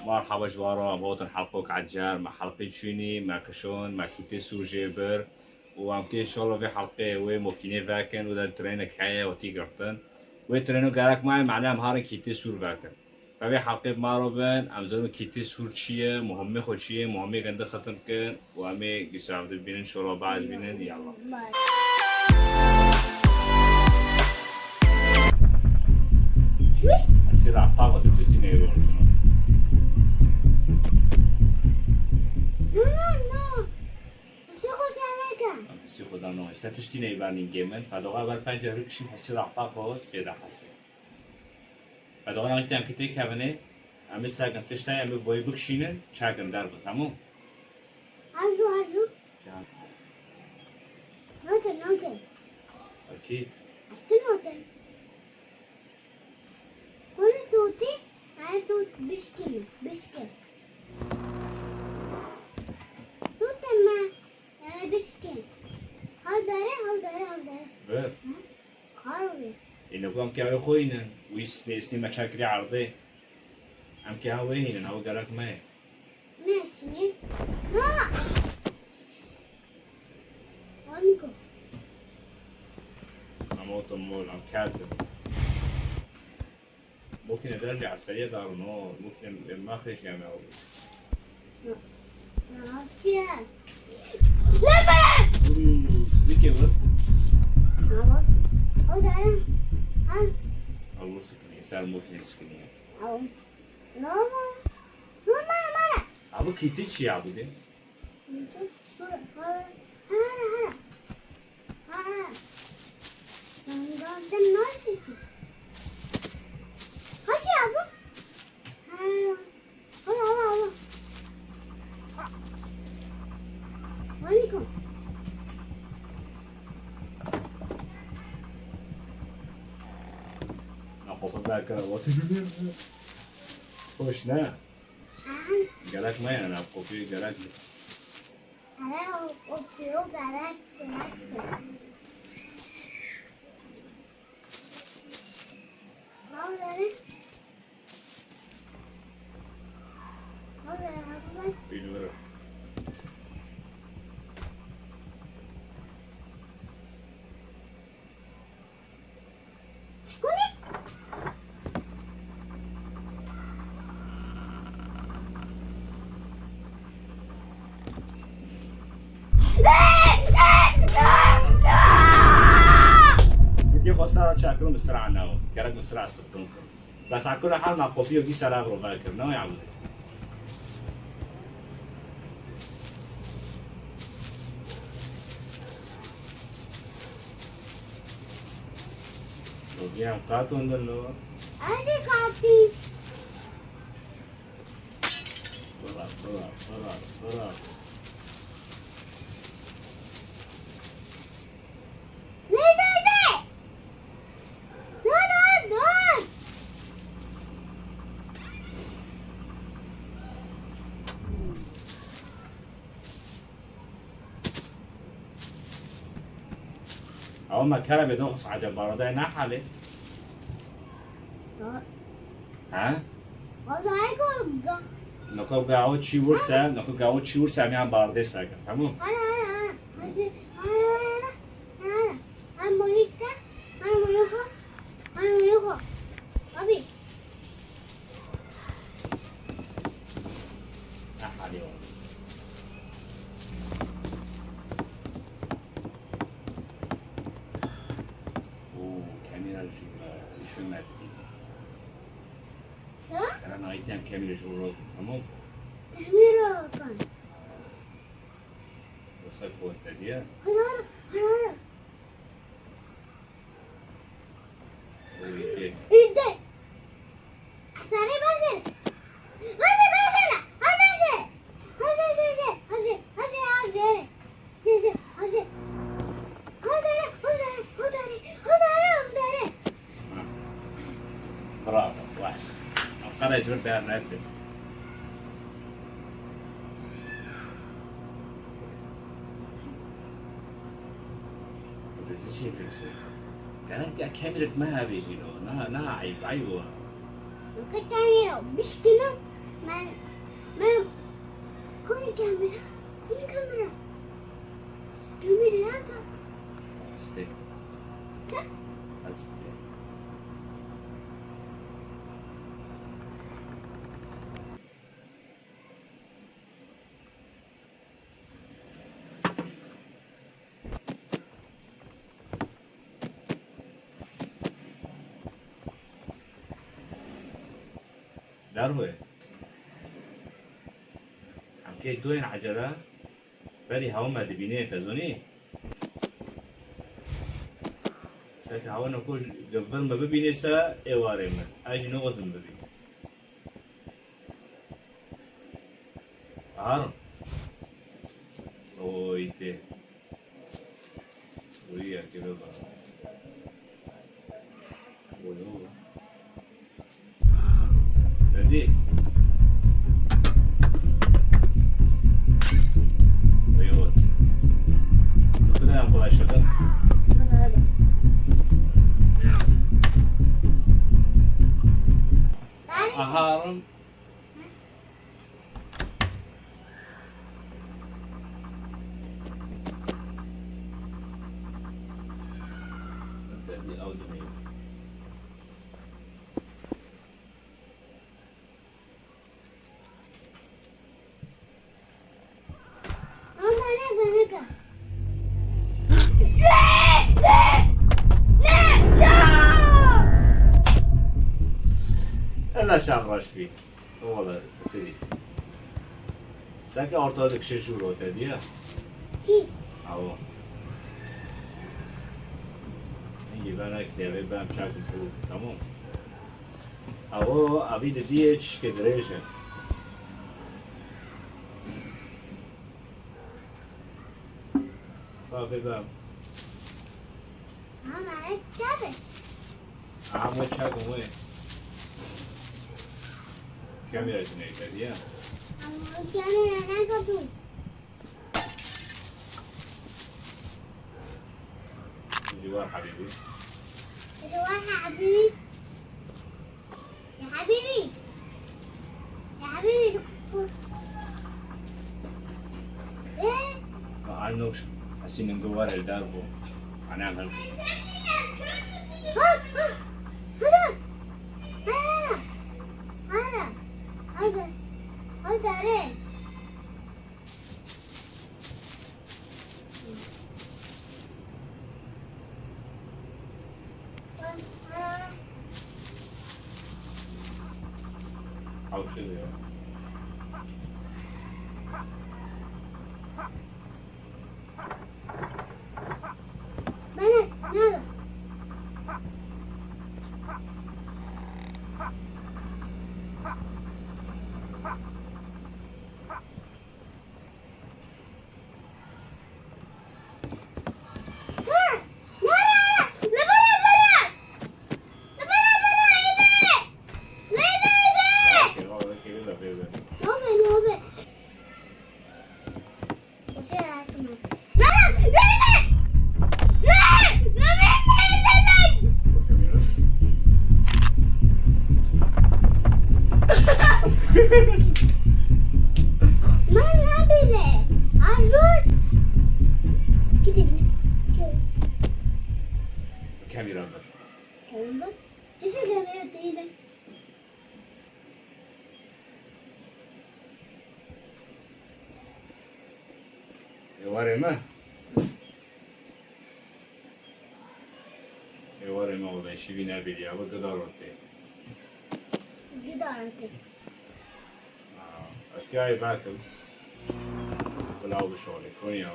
مرحبا جوارا بوطن حلقوك عجار مع حلقة شيني مع كشون مع كيتي سوجيبر وامكي ان شاء الله في حلقة وي موكيني فاكن ودا ترينك حياة وتيجرتن وترينو قالك معي معناه مهارن كيتي سور فاكن ففي حلقة معروبن امزون كيتي سور شيء مهمة خود شيء مهمة قند ختم كن وامي قصعد بين ان شاء الله بعد بين يلا أصير عقاب وتدوسيني يقولون بس خدا نو استاتشتی نیبرنیم گیمن فداغا اول پنج رکشیم حسی رعبا خود پیدا حسی فداغا نمیشتی هم کتی کهونه امی سگم تشتی امی بای بکشینن چاگم در بود تموم عزو نوتن اکی نوتن كل توتي أنا توت بسكل توت ما أنا بسكل هاوداره بر خاروي اینو هم که هاي خوینن ویسنی مچاکری عرضه هم که هاوینن هاو گرک مای ماشي لا أنكو اموت مول هم كاتب ممكن ارجع على السريع دار نور ممكن ما اخرج يعني نعطيها لا بلا ديكي بر هاوداره الله سكني سال ممكن سكني أو ماما ابو كيتيش يا ابو دي نقوم بذاكرة وتجنن خوش نا قالك ما انا ابقى قالك بيدور بدي خسارة شاكرون بسرعة ناو قالك بسرعة استخدمكم بس على كل حال مع كوفي ودي سلاغ وفاكر ناو يا عبودي وجيهم قاتون دلو برا أول ما كلب يدوخس على جبارة نحله ها؟ نكو قاعد شيء ورسا نكو قاعد شيء ورسا ميان بارده ساكن تمام؟ نحله كاميرا ايش في المادي انا ايتام كاميرا جورو تمام وصل هو التدية ويجي برافو وحش القرية جرب بها نقدم بس شيء كان كاميرا ما بيجي له نا عيب عيبه Bukan kamera, biskino. من كوني كاميرا كوني كاميرا كاميرا هذا استيك كم هسه دروي عم كي دوين عجلة بري هاو ما دبينيه تزوني ساك هاو نقول جنبل ما ببيني سا ايواري من اجي نغزم ببين عارم اويتي ويا كده بقى ولو Ready? Buyur. Bu kadar mı başladın? هذا Aharım. Ready, aldım iyi. ماما نقا Hemen şarraş bir. O kadar. Dedi. Sanki ortalık şaşır o dedi ya. كي Avo. İyi ben eklerim ben çakım bu. Tamam. Avo abi de diye çişke derece. Abi ben. ماما نكتب Aha mı çakım bu. Kamera ne dedi ya. كاميرا نقا اللي هو حبيبي. الواحد حبيبي يا حبيبي يا حبيبي ايه عنه حسين من جوار الداربو. هنعمل. هذا هذا عليه أو شو ده؟ بنات يلا Kamera. Var mı? Var mı o da şivi ne biliyor? Bu kadar ortaya. Askeri bakın. Bulağı bir şöyle koyuyor.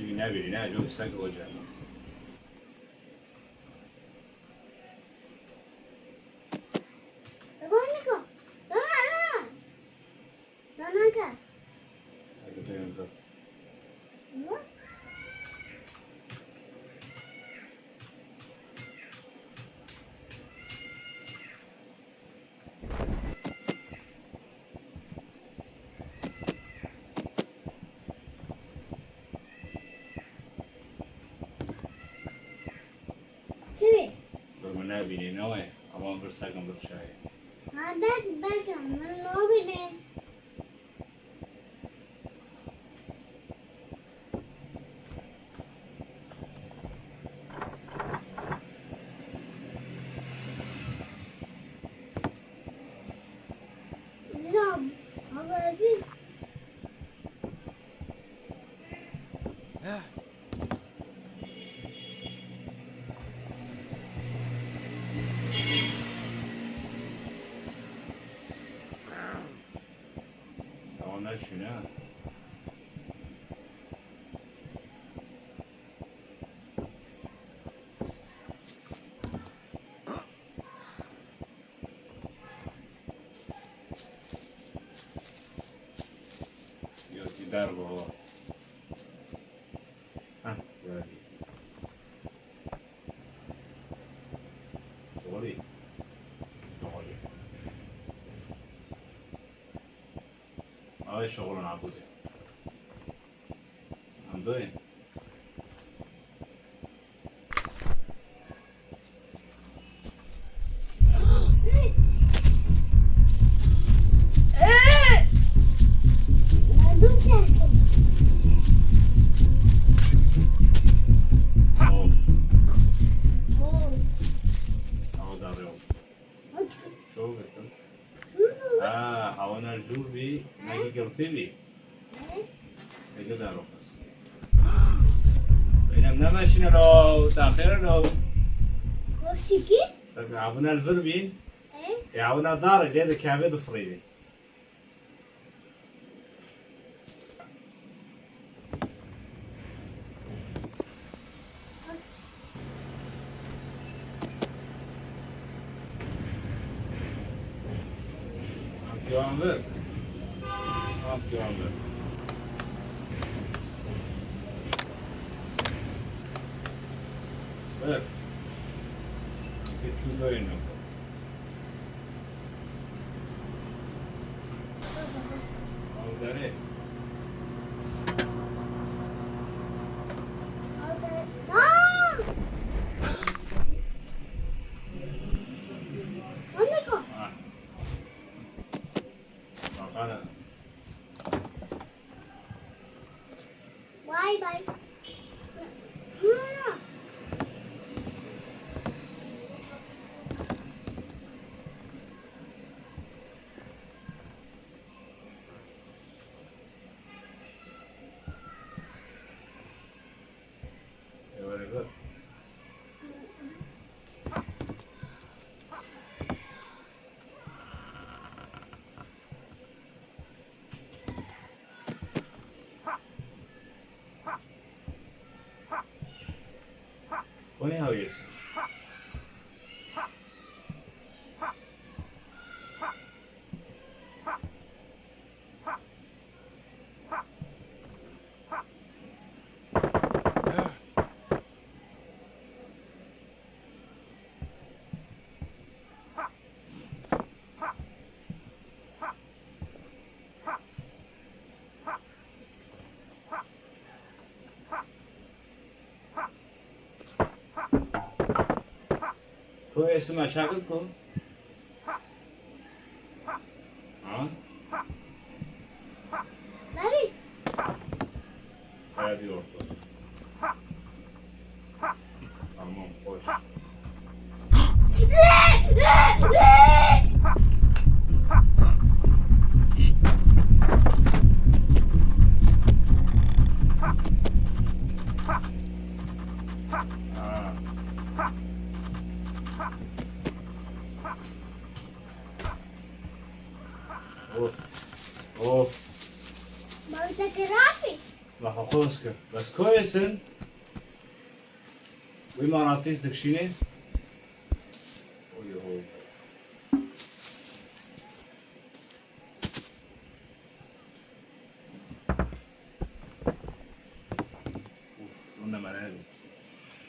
چیزی نبینی نه جو سگ اوجه نگاه نکن. دانا. دانا که. اگه تو اینجا چی؟ برو نبینی نه اما بر سگم بر چای عادت بکن. من نبینه. Zom. Apa lagi? اما نشونه یا تی در بابا ها بردی دوری دوری آه شغل نبوده هم دویم Aduh, sakit. آه Oh. آه داریم شو گفتم Dulu. حوانا الجور بي ناجي قرطي بي ناجي دارو بس بينما نمشي لو تأخير لو Kau sikit? عبنا الفربي Eh? يعبنا دار اللي هذا كابي ضفريدي Devam ver. Tamam devam ver. Ver. Geç şurada oyunu. Al deri. Ah! Mana kau? Ha. Bakana. Bye bye. Mana? Very good. Funny how you say. تو اسم مشاغل کن. ها؟ Mari. Hayal orta. Tamam hoş. Ha. Of. Of. Mau tak rapi? Lah خواسكر بس كويسن وإماراتيز دكشيني ويهو قلنا معناه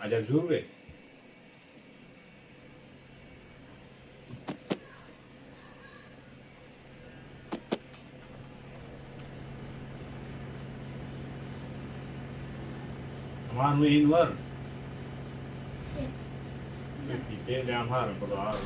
عجب جوبي طبعا وين ور في دي عم هارب بالعرب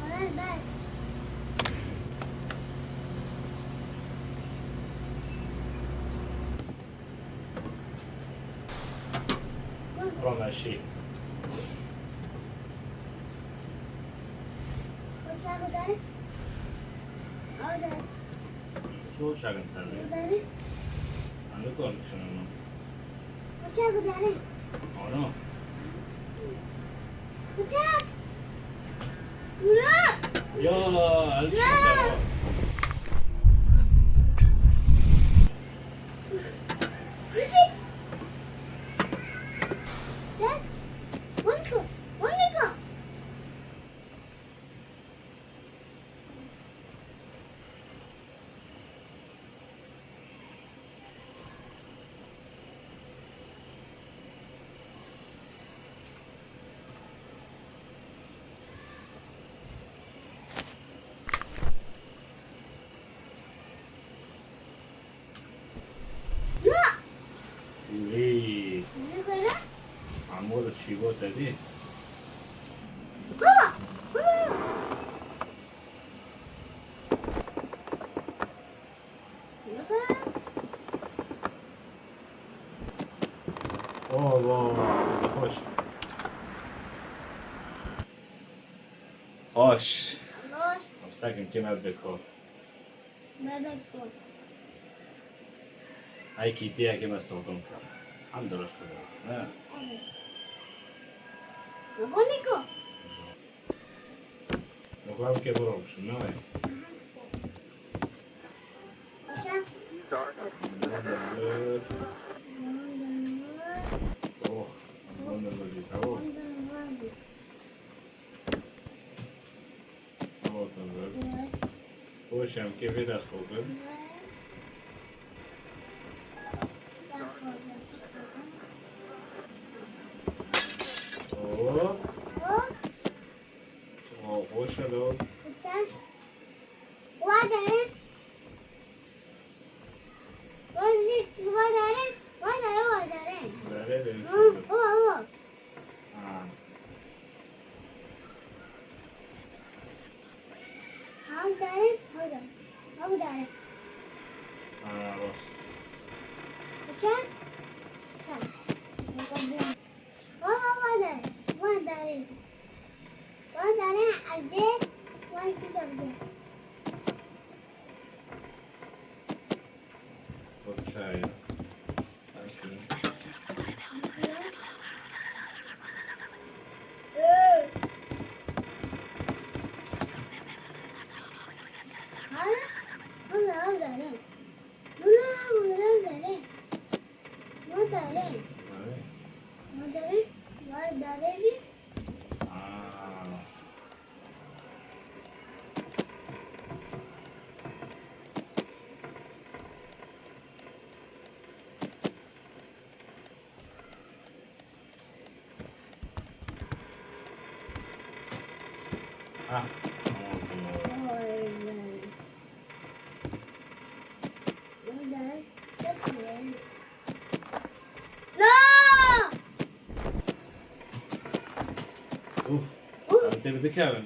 خلاص بس. رمى شيء وتساعد ذلك؟ أو ذلك؟ شو شاغن سالي ذلك؟ عندك كونكشن وتساعد ذلك؟ أو نو وتساعد؟ لا! يا ألف شو خشي! لا! وينكم؟ وينكم؟ لا! ليه نقرأ؟ عمول الشيبوتة دي بابا! بابا! نقرأ؟ اوه خوش خوش خلاص طب ساكن كيما بدكو ما بدكم. هاي كيتيها كيما استخدمتها الحمد لله شكرا ها وينكم؟ نقول كيف بروح شنو هاي وتساعد؟ اوه من الذي اوه اوه تنزل خوش هم كيف يدخل اوه اوه خوش هذول لا لا لا بس شاي انت بدك كامل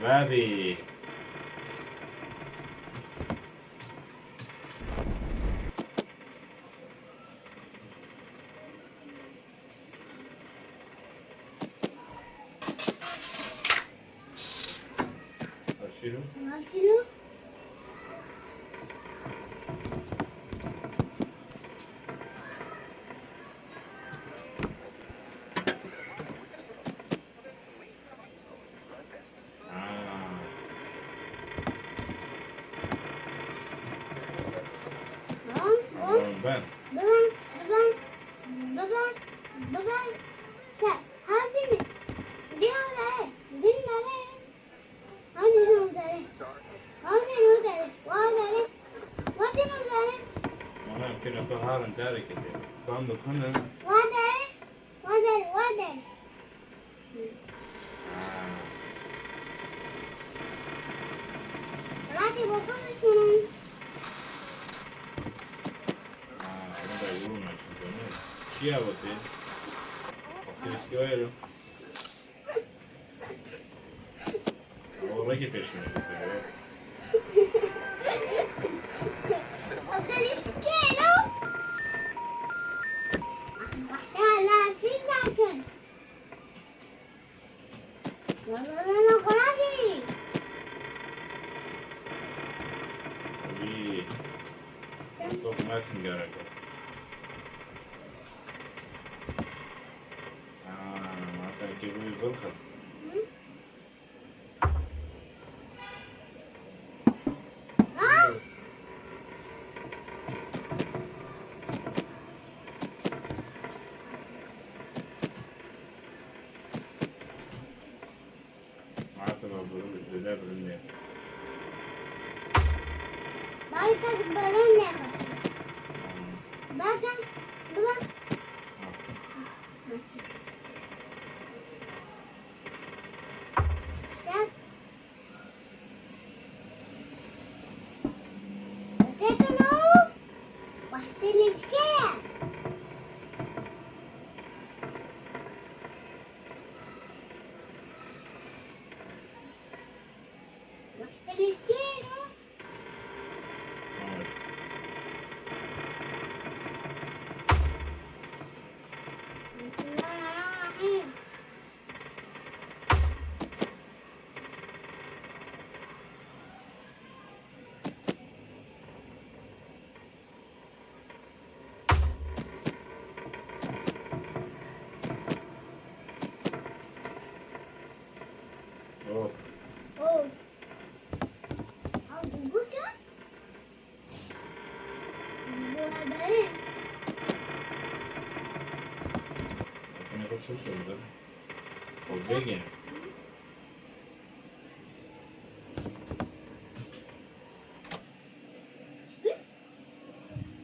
بابي شنو؟ ما شنو؟ Ben. Baba, sen hadi mi? Dinle, dinle. Hadi dinle. Hadi dinle. Hadi dinle. أنا يمكن أكون هارن داري كده. فهم بكون. Hadi. Hadi bakalım şunu. أنا بقول ما شو زمان. شيء أبوتي. أبوتي سكويرو. والله كيف يشمل. Bakalım şunu. Hala في لكن. والله قرابي. إيه. طب ما تنقرأ. ما تركبوا البرخة. Bak balon yapmış. Bak. Gel. Bakın o. Başka ilişki. Başka ilişki. Oh. Oh. Abi bu çok. Bu adamı. أنا كنت شفته ده. هو فيجن.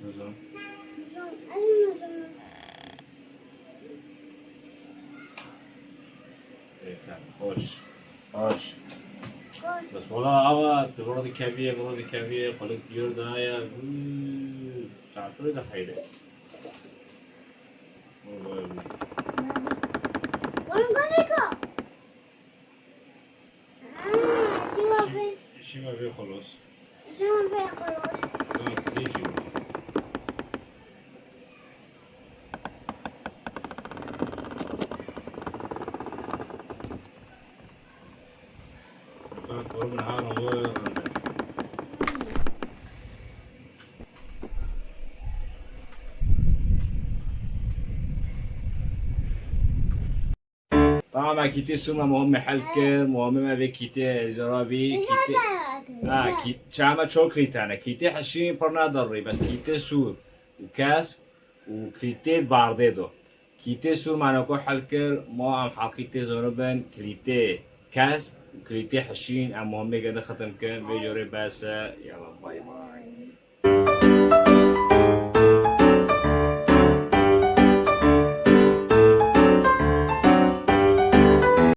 نظام. إيه كان خوش. بس والله عوض برودي كبير قلت ديور دايا. ساعتين ده حيلة. والله. شي ما بيه خلاص. يجي. كان قرب العالم وين. طبعا كيتي سوما مهم حلكر مهم ما في كيتي درابي كيتي شامة شوكري تانا كيتي حشين برنا ضري بس كيتي سور وكاس وكيتي بارديدو كيتي سور معنا كو حلكر ما عم حقيقتي زونبن كيتي كاس وكيتي حشين عم مهم قد ختم كان بيجوري باسا يلا باي باي